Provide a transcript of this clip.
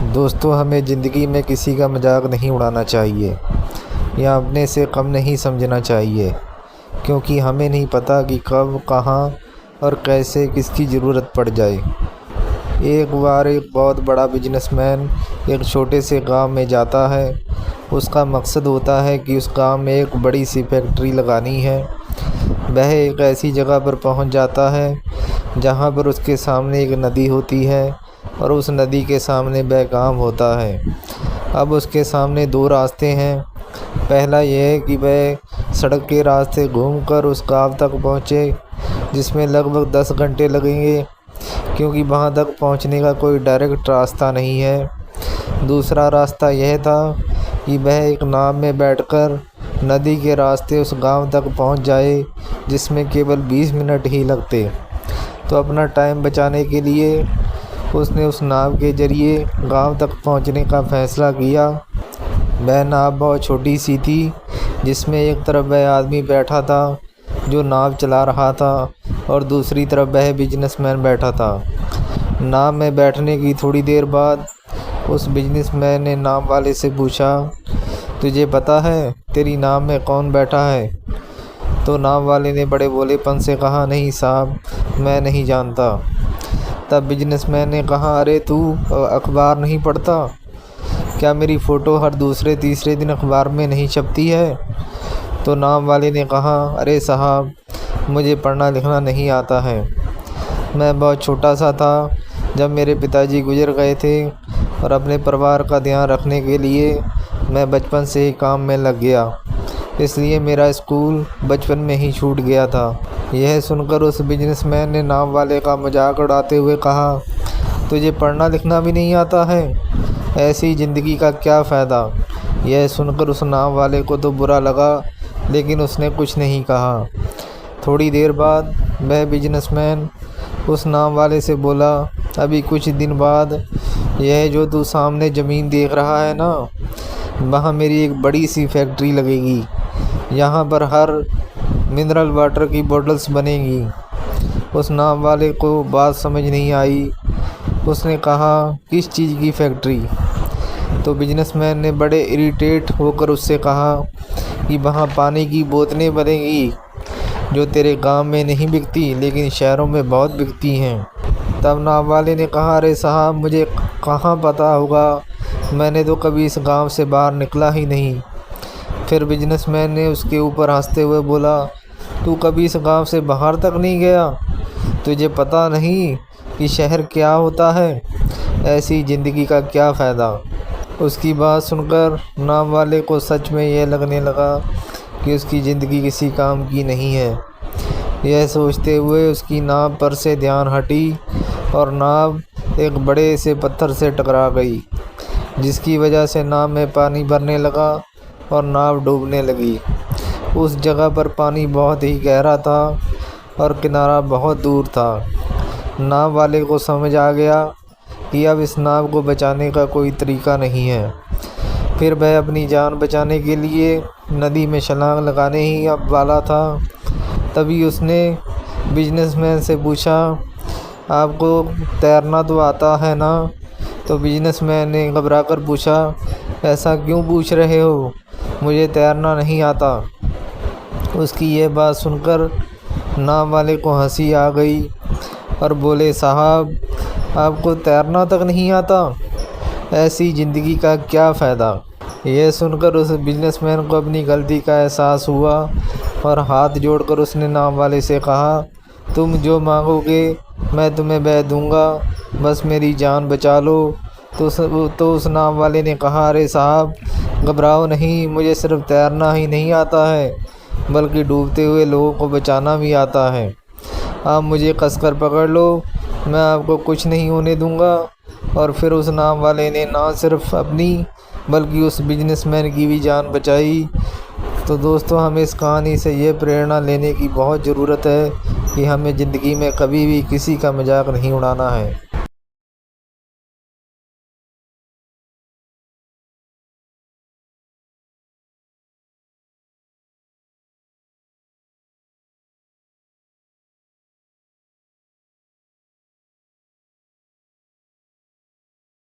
दोस्तों, हमें ज़िंदगी में किसी का मजाक नहीं उड़ाना चाहिए या अपने से कम नहीं समझना चाहिए, क्योंकि हमें नहीं पता कि कब, कहाँ और कैसे किसकी ज़रूरत पड़ जाए। एक बार एक बहुत बड़ा बिजनेसमैन एक छोटे से गांव में जाता है। उसका मकसद होता है कि उस गांव में एक बड़ी सी फैक्ट्री लगानी है। वह एक ऐसी जगह पर पहुंच जाता है जहां पर उसके सामने एक नदी होती है और उस नदी के सामने वह गांव होता है। अब उसके सामने दो रास्ते हैं। पहला यह है कि वह सड़क के रास्ते घूमकर उस गांव तक पहुँचे, जिसमें लगभग 10 घंटे लगेंगे, क्योंकि वहां तक पहुंचने का कोई डायरेक्ट रास्ता नहीं है। दूसरा रास्ता यह था कि वह एक नाव में बैठकर नदी के रास्ते उस गांव तक पहुंच जाए, जिसमें केवल 20 मिनट ही लगते। तो अपना टाइम बचाने के लिए उसने उस नाव के ज़रिए गांव तक पहुंचने का फ़ैसला किया। वह नाव बहुत छोटी सी थी, जिसमें एक तरफ वह आदमी बैठा था जो नाव चला रहा था और दूसरी तरफ वह बिजनेसमैन बैठा था। नाव में बैठने की थोड़ी देर बाद उस बिजनेसमैन ने नाव वाले से पूछा, तुझे पता है तेरी नाव में कौन बैठा है? तो नाव वाले ने बड़े भोलेपन से कहा, नहीं साहब, मैं नहीं जानता। तब बिजनेसमैन ने कहा, अरे तू अखबार नहीं पढ़ता क्या? मेरी फ़ोटो हर दूसरे तीसरे दिन अखबार में नहीं छपती है? तो नाव वाले ने कहा, अरे साहब, मुझे पढ़ना लिखना नहीं आता है। मैं बहुत छोटा सा था जब मेरे पिताजी गुजर गए थे और अपने परिवार का ध्यान रखने के लिए मैं बचपन से ही काम में लग गया, इसलिए मेरा स्कूल बचपन में ही छूट गया था। यह सुनकर उस बिजनेसमैन ने नाव वाले का मजाक उड़ाते हुए कहा, तुझे पढ़ना लिखना भी नहीं आता है? ऐसी ज़िंदगी का क्या फ़ायदा? यह सुनकर उस नाव वाले को तो बुरा लगा, लेकिन उसने कुछ नहीं कहा। थोड़ी देर बाद वह बिजनेसमैन उस नाव वाले से बोला, अभी कुछ दिन बाद यह जो तू सामने ज़मीन देख रहा है ना, वहाँ मेरी एक बड़ी सी फैक्ट्री लगेगी। यहाँ पर हर मिनरल वाटर की बोतल्स बनेंगी। उस नाव वाले को बात समझ नहीं आई। उसने कहा, किस चीज़ की फैक्ट्री? तो बिजनेसमैन ने बड़े इरिटेट होकर उससे कहा कि वहाँ पानी की बोतलें बनेंगी, जो तेरे गांव में नहीं बिकती लेकिन शहरों में बहुत बिकती हैं। तब नाव वाले ने कहा, अरे साहब, मुझे कहाँ पता होगा, मैंने तो कभी इस गांव से बाहर निकला ही नहीं। फिर बिजनेसमैन ने उसके ऊपर हंसते हुए बोला, तू कभी इस गांव से बाहर तक नहीं गया? तुझे पता नहीं कि शहर क्या होता है? ऐसी ज़िंदगी का क्या फ़ायदा? उसकी बात सुनकर नाव वाले को सच में यह लगने लगा कि उसकी ज़िंदगी किसी काम की नहीं है। यह सोचते हुए उसकी नाव पर से ध्यान हटी और नाव एक बड़े से पत्थर से टकरा गई, जिसकी वजह से नाव में पानी भरने लगा और नाव डूबने लगी। उस जगह पर पानी बहुत ही गहरा था और किनारा बहुत दूर था। नाव वाले को समझ आ गया कि अब इस नाव को बचाने का कोई तरीका नहीं है। फिर वह अपनी जान बचाने के लिए नदी में छलांग लगाने ही अब वाला था। तभी उसने बिजनेसमैन से पूछा, आपको तैरना तो आता है ना? तो बिजनेसमैन ने घबराकर पूछा, ऐसा क्यों पूछ रहे हो? मुझे तैरना नहीं आता। उसकी यह बात सुनकर नाव वाले को हंसी आ गई और बोले, साहब, आपको तैरना तक नहीं आता? ऐसी ज़िंदगी का क्या फ़ायदा? यह सुनकर उस बिजनेसमैन को अपनी गलती का एहसास हुआ और हाथ जोड़कर उसने नाव वाले से कहा, तुम जो मांगोगे मैं तुम्हें वह दूंगा, बस मेरी जान बचा लो। तो उस नाव वाले ने कहा, अरे साहब, घबराओ नहीं, मुझे सिर्फ तैरना ही नहीं आता है, बल्कि डूबते हुए लोगों को बचाना भी आता है। आप मुझे कसकर पकड़ लो, मैं आपको कुछ नहीं होने दूंगा। और फिर उस नाव वाले ने ना सिर्फ अपनी बल्कि उस बिजनेसमैन की भी जान बचाई। तो दोस्तों, हमें इस कहानी से ये प्रेरणा लेने की बहुत ज़रूरत है कि हमें ज़िंदगी में कभी भी किसी का मजाक नहीं उड़ाना है।